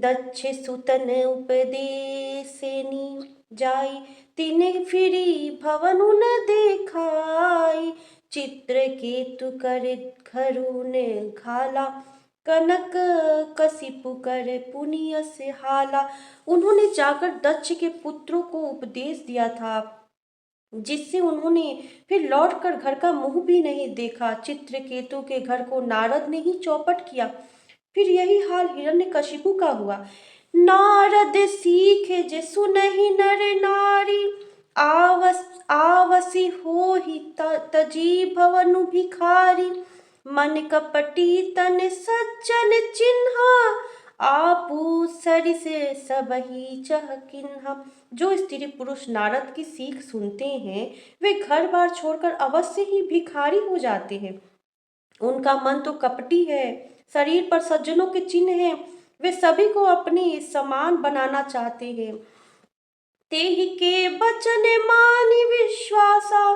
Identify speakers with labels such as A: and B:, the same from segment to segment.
A: दक्ष सुतन उपदेशनी जाई, तिने फिरी भवनु न देखाई। चित्रकेतु करे घरुन घाला, कनक कशिपु करे पुनिय से हाला। उन्होंने जाकर दक्ष के पुत्रों को उपदेश दिया था, जिससे उन्होंने फिर लौटकर घर का मुंह भी नहीं देखा। चित्रकेतु के घर को नारद ने ही चौपट किया। फिर यही हाल हिरण्यकशिपु का हुआ। नारद सीखे जे सुनहि नर नारी, आवसी होहि तजी भवनु भिखारी। मन कपटी तन सज्जन चिन्हा, आपू सरि से सबही चह किन्हा। जो स्त्री पुरुष नारद की सीख सुनते हैं, वे घर बार छोड़कर अवश्य ही भिखारी हो जाते हैं। उनका मन तो कपटी है, शरीर पर सज्जनों के चिन्ह हैं, वे सभी को अपने समान बनाना चाहते हैं। तेहि के बचन मानि विश्वासा,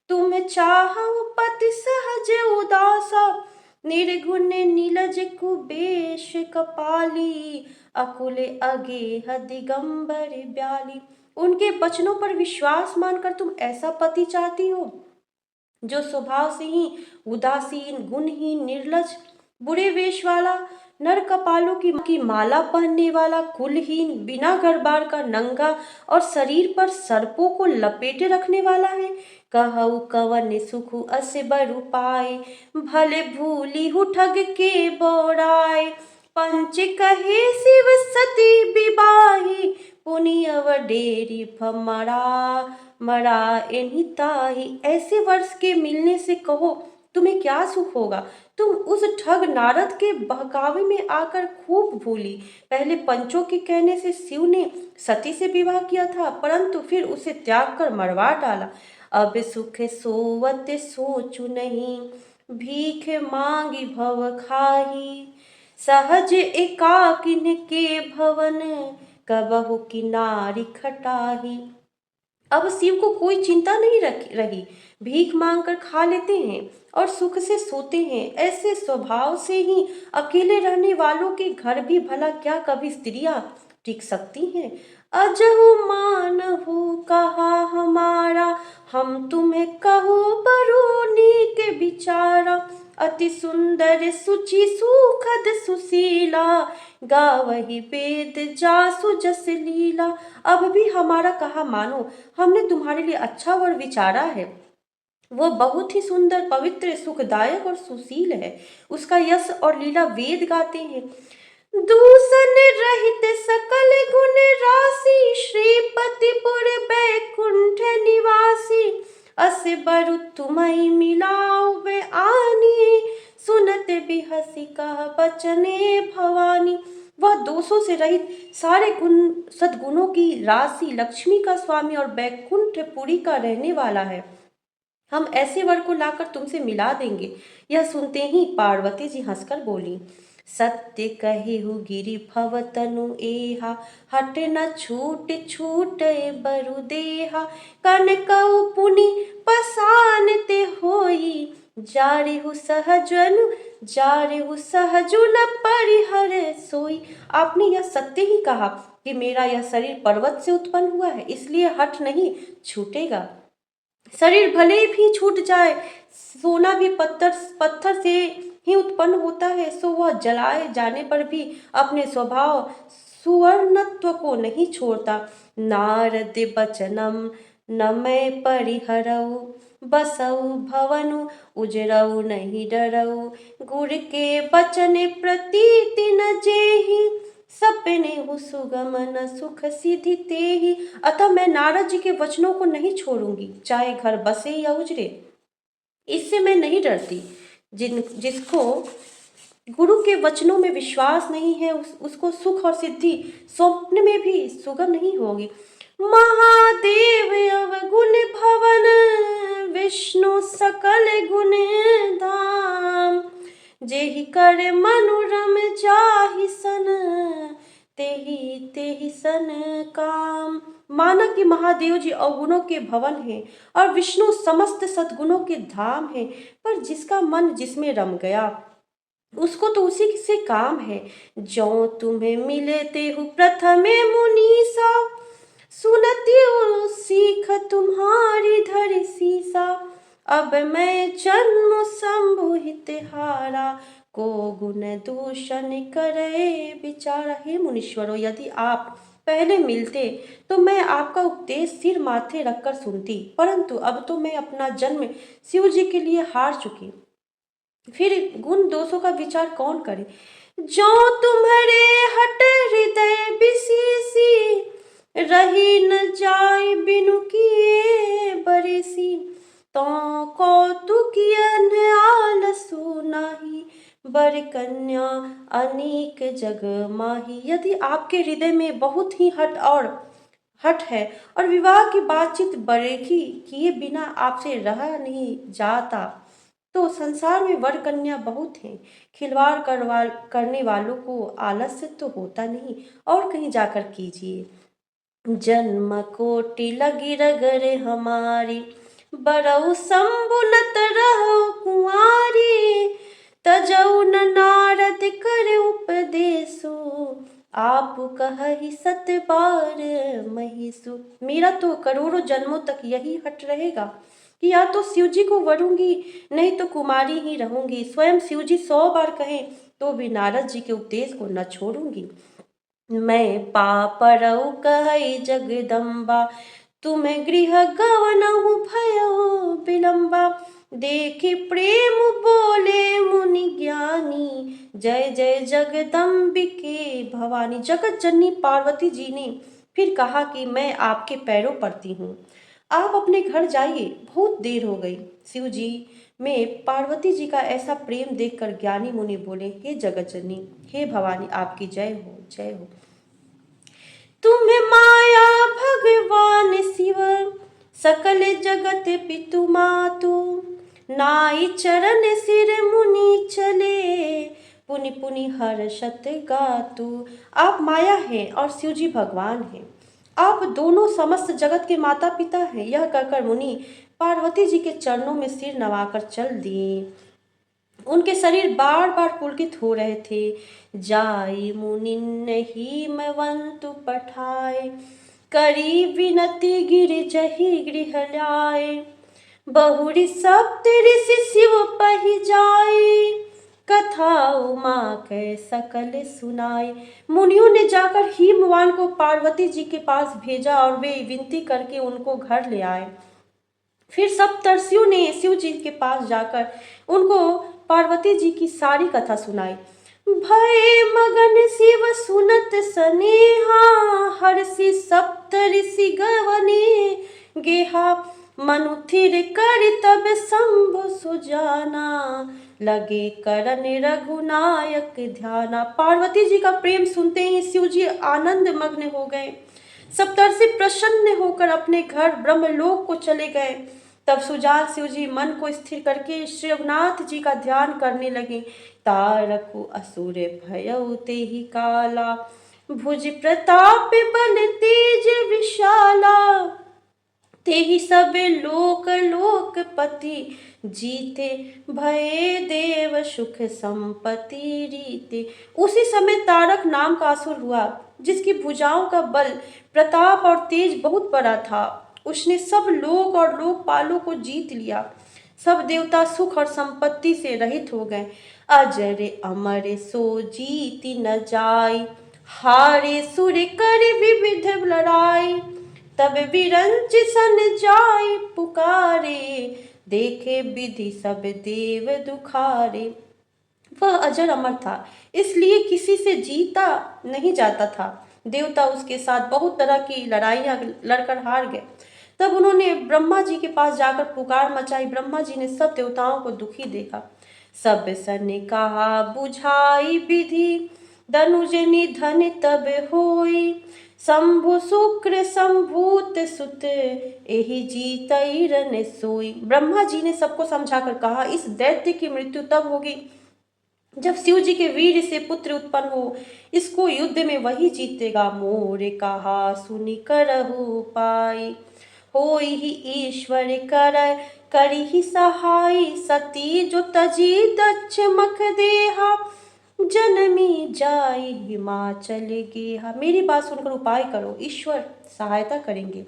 A: तुम चाहु पति सहज उदासा। निर्गुण नीलज कुबेश कपाली, अकुल अगेह दिगंबर ब्याली। उनके वचनों पर विश्वास मानकर तुम ऐसा पति चाहती हो जो स्वभाव से ही उदासीन, गुणहीन, निर्लज, बुरे वेश वाला, नर कपालों की माला पहनने वाला, कुलहीन, बिना घर बार का नंगा और शरीर पर सर्पों को लपेटे रखने वाला है। कहु कवन सुखु अस बरु पाए, भले भूली हु ठग के बोराए। पंच कहे शिव सती विवाही, पुनिय वडेरी मरा एहि ताही। ऐसे वर्ष के मिलने से कहो तुम्हें क्या सुख होगा। तुम उस ठग नारद के बहकावे में आकर खूब भूली। पहले पंचों के कहने से शिव ने सती से विवाह किया था, परंतु फिर उसे त्याग कर मरवा डाला। अब सुख सोवत सोचु नहीं, भीख मांगी भव खाही। सहज एकाकिन के भवन, कबहु किनारी खटाही। अब शिव को कोई चिंता नहीं रही, भीख मांगकर खा लेते हैं और सुख से सोते हैं। ऐसे स्वभाव से ही अकेले रहने वालों के घर भी भला क्या कभी स्त्रियां टिक सकती हैं। अजहु मानहु कहा हमारा, हम तुम्हें कहो बरु नीक विचारा। अति सुंदर सुचि सुखद सुशीला, गावही वेद जासु जस लीला। अब भी हमारा कहा मानो, हमने तुम्हारे लिए अच्छा वर विचारा है। वो बहुत ही सुंदर, पवित्र, सुखदायक और सुशील है। उसका यश और लीला वेद गाते हैं। दूषण रहित सकल गुण राशि, श्रीपतिपुर बैकुंठ निवासी। अस बरु तुम्हि मिलाऊ वे आनी, सुनत बिहसी कह बचने भवानी। वह दोषों से रहित, सारे गुण सद्गुणों की राशि, लक्ष्मी का स्वामी और बैकुंठपुरी का रहने वाला है। हम ऐसे वर को लाकर तुमसे मिला देंगे। यह सुनते ही पार्वती जी हंसकर बोली, सत्य कहिहु गिरि भव तनु एहा, हट न छूट छूट बरु देहा। कनकउ पुनि पसान ते होई, जारिहु सहजु न परिहर सोई। आपने यह सत्य ही कहा कि मेरा यह शरीर पर्वत से उत्पन्न हुआ है, इसलिए हठ नहीं छूटेगा। शरीर भले भी छूट जाए, सोना भी पत्थर से ही उत्पन्न होता है, सो वह जलाए जाने पर भी अपने स्वभाव सुवर्णत्व को नहीं छोड़ता। नारद बचनम न मैं परिहरऊ, बसऊ भवनु उजरऊ नहीं डरऊ। गुर के बचन प्रतीति न जेहि, सपने हु सुगम न सुख सिद्धि तेहि। अतः मैं नारद जी के वचनों को नहीं छोड़ूंगी, चाहे घर बसे या उजरे। इससे मैं नहीं डरती। जिसको गुरु के वचनों में विश्वास नहीं है, उसको सुख और सिद्धि स्वप्न में भी सुगम नहीं होगी। महादेव अवगुण भवन, विष्णु सकल गुण धाम। जेहि कर मनोरम जाहि सन, तेहि सन काम। माना कि महादेव जी अवगुणों के भवन हैं और विष्णु समस्त सद्गुणों के धाम हैं, पर जिसका मन जिसमें रम गया, उसको तो उसी से काम है। जो तुम्हें मिले ते हु प्रथमे मुनीसा, सुनती हूँ सीख तुम्हारी धरि सीसा। अब मैं जन्म संभुहित हारा, को गुण दूषण करे विचारा। हे मुनीश्वरों, यदि आप पहले मिलते तो मैं आपका उपदेश सिर माथे रखकर सुनती, परंतु अब तो मैं अपना जन्म शिव जी के लिए हार चुकी, फिर गुण दोषों का विचार कौन करे। जो तुम्हारे हट हृदय बिसीसी, रही न जाय बिनु किए बरेसी। तो कौतुकियन आलसु नाही, बर कन्या अनेक जग माही। यदि आपके हृदय में बहुत ही हट है और विवाह की बातचीत बरेखी किए बिना आपसे रहा नहीं जाता, तो संसार में वर कन्या बहुत हैं। खिलवाड़ करने वालों को आलस्य तो होता नहीं, और कहीं जाकर कीजिए। जन्म कोटि लगी रगरे हमारी, बरऊ संबुनत रहो कुंवारी। तजऊ न नारद कर उपदेशो, आप कहि सत बार महिसु। मेरा तो करोड़ों जन्मों तक यही हट रहेगा कि या तो शिव जी को वरूंगी, नहीं तो कुमारी ही रहूंगी। स्वयं शिव जी 100 बार कहें तो भी नारद जी के उपदेश को न छोड़ूंगी। मैं पापरऊ कहई जगदम्बा, तुम्हें गृह गवनहु भयो विलंबा। देखी प्रेम बोले मुनि ज्ञानी, जय जय जगदम्बिके भवानी। जगत जननी पार्वती जी ने फिर कहा कि मैं आपके पैरों पड़ती हूँ, आप अपने घर जाइए, बहुत देर हो गई। शिव जी में पार्वती जी का ऐसा प्रेम देखकर ज्ञानी मुनि बोले, हे जगत जननी, हे भवानी, आपकी जय हो, जय हो। तुम्हें माया भगवान शिव, सकल जगत पितु मातु। नाई चरण सिर मुनि चले, पुनि पुनि हर्षत गातु। आप माया हैं और शिव जी भगवान हैं, आप दोनों समस्त जगत के माता पिता हैं। यह कहकर मुनि पार्वती जी के चरणों में सिर नवाकर चल दिए। उनके शरीर बार बार पुलकित हो रहे थे। जाई मुनिन हिमवंतु पठाए, करी विनति गिर जही गृह लाए। बहुरी सप्त ऋषि शिव पहि जाए, कथा उमा कै सकल सुनाए। मुनियों ने जाकर हिमवान को पार्वती जी के पास भेजा और वे विनती करके उनको घर ले आए। फिर सप्तर्षियों ने शिव जी के पास जाकर उनको पार्वती जी की सारी कथा सुनाई। भय मगन शिव सुनत सनेहा, हर्षि सप्त ऋषि गवने गेहा। मनु थिर कर तब शंभु सुजाना, लगे करन रघुनायक ध्याना। पार्वती जी का प्रेम सुनते ही शिव जी आनंद मग्न हो गए। सप्तर्षि प्रसन्न होकर अपने घर ब्रह्मलोक को चले गए। तब सुजान शिव जी मन को स्थिर करके श्री रघुनाथ जी का ध्यान करने लगे। तारकु असुर भयउ तेहि काला, भुज प्रताप बल तेज विशाला। तेहि सब लोक लोकपति, जीते भये देव सुख संपत्ति रीते। उसी समय तारक नाम का असुर हुआ, जिसकी भुजाओं का बल, प्रताप और तेज बहुत बड़ा था। उसने सब लोक और लोकपालों को जीत लिया। सब देवता सुख और संपत्ति से रहित हो गए। अजर अमर सो जीति न जाय, हारे सुर कर विविध लड़ाई। तब विरंच सन जाय पुकारे, देखे विधि सब देव दुखारे। वह अजर अमर था, इसलिए किसी से जीता नहीं जाता था। देवता उसके साथ बहुत तरह की लड़ाइयाँ लड़कर हार गए। तब उन्होंने ब्रह्मा जी के पास जाकर पुकार मचाई। ब्रह्मा जी ने सब देवताओं को दुखी देखा। सब सन कहा बुझाई विधि, धनुज निधन तब होई। शंभु शुक्र संभूत सुत, एहि जीतई रन सोई। ब्रह्मा जी ने सबको समझाकर कहा, इस दैत्य की मृत्यु तब होगी जब शिव जी के वीर से पुत्र उत्पन्न हो। इसको युद्ध में वही जीतेगा। मोर कहा सुनि करहु पाई, होई ही ईश्वर कर करी ही सहाय सती जो तजी दक्ष मख देहा जनमी जाई हिमाचल गेहा। मेरी बात सुनकर उपाय करो, ईश्वर सहायता करेंगे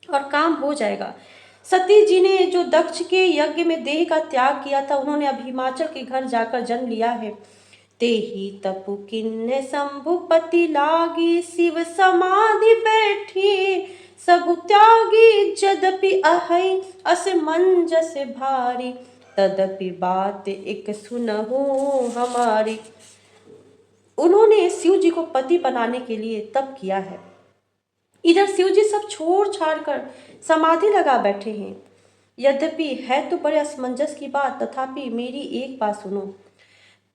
A: और काम हो जाएगा। सती जी ने जो दक्ष के यज्ञ में देह का त्याग किया था, उन्होंने अब हिमाचल के घर जाकर जन्म लिया है। तेहि तपु किन्ने शंभुपति लागी शिव समाधि बैठी सब त्यागी जदपि अहै असमंजस भारी तदपि बात एक सुनहु हमारी। उन्होंने शिव जी को पति बनाने के लिए तप किया है। इधर शिव जी सब छोड़ छाड़ कर समाधि लगा बैठे हैं। यद्यपि है तो बड़े असमंजस की बात, तथापि मेरी एक बात सुनो।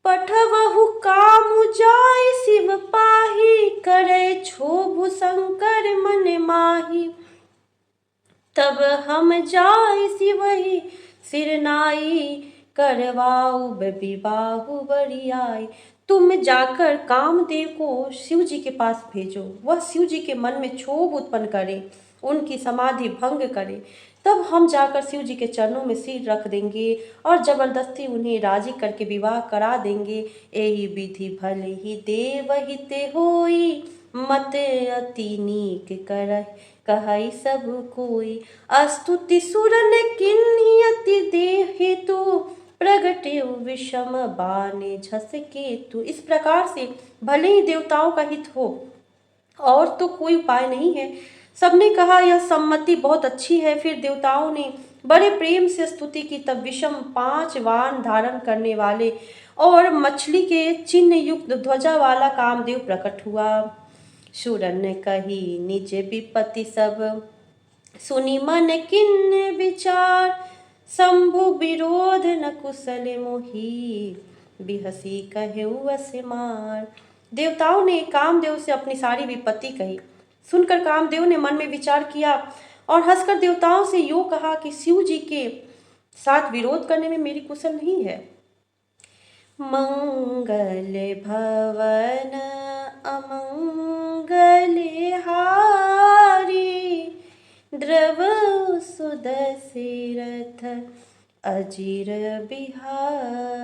A: पठवहु कामु जाय शिव पाही करे क्षोभु शंकर मन माही तब हम जाय शिवहि सिरनाई करवाऊ विबाहु बरियाई। तुम जाकर कामदेव को शिव जी के पास भेजो, वह शिव जी के मन में क्षोभ उत्पन्न करे, उनकी समाधि भंग करे, तब हम जाकर शिव जी के चरणों में सिर रख देंगे और जबरदस्ती उन्हें राजी करके विवाह करा देंगे। यही विधि भले ही देवहित होई मत अति नीक करह कहई सब कोई अस्तुति सुरन किन्ही अति देह हेतु प्रगटे विषम बाने झस केतु। इस प्रकार से भले ही देवताओं का हित हो और तो कोई उपाय नहीं है। सबने कहा यह सम्मति बहुत अच्छी है। फिर देवताओं ने बड़े प्रेम से स्तुति की। तब विषम 5 वाण धारण करने वाले और मछली के चिन्ह युक्त ध्वजा वाला कामदेव प्रकट हुआ। शूरन ने कही निज विपत्ति सब सुनी मन किन्न विचार शंभु विरोध न कुशल मोही बिहसी कहे वसे मार। देवताओं ने कामदेव से अपनी सारी विपत्ति कही। सुनकर कामदेव ने मन में विचार किया और हंसकर देवताओं से यूं कहा कि शिव जी के साथ विरोध करने में मेरी कुशल नहीं है। मंगल भवन अमंगल हारी द्रव सुदशरथ अजिर बिहारी।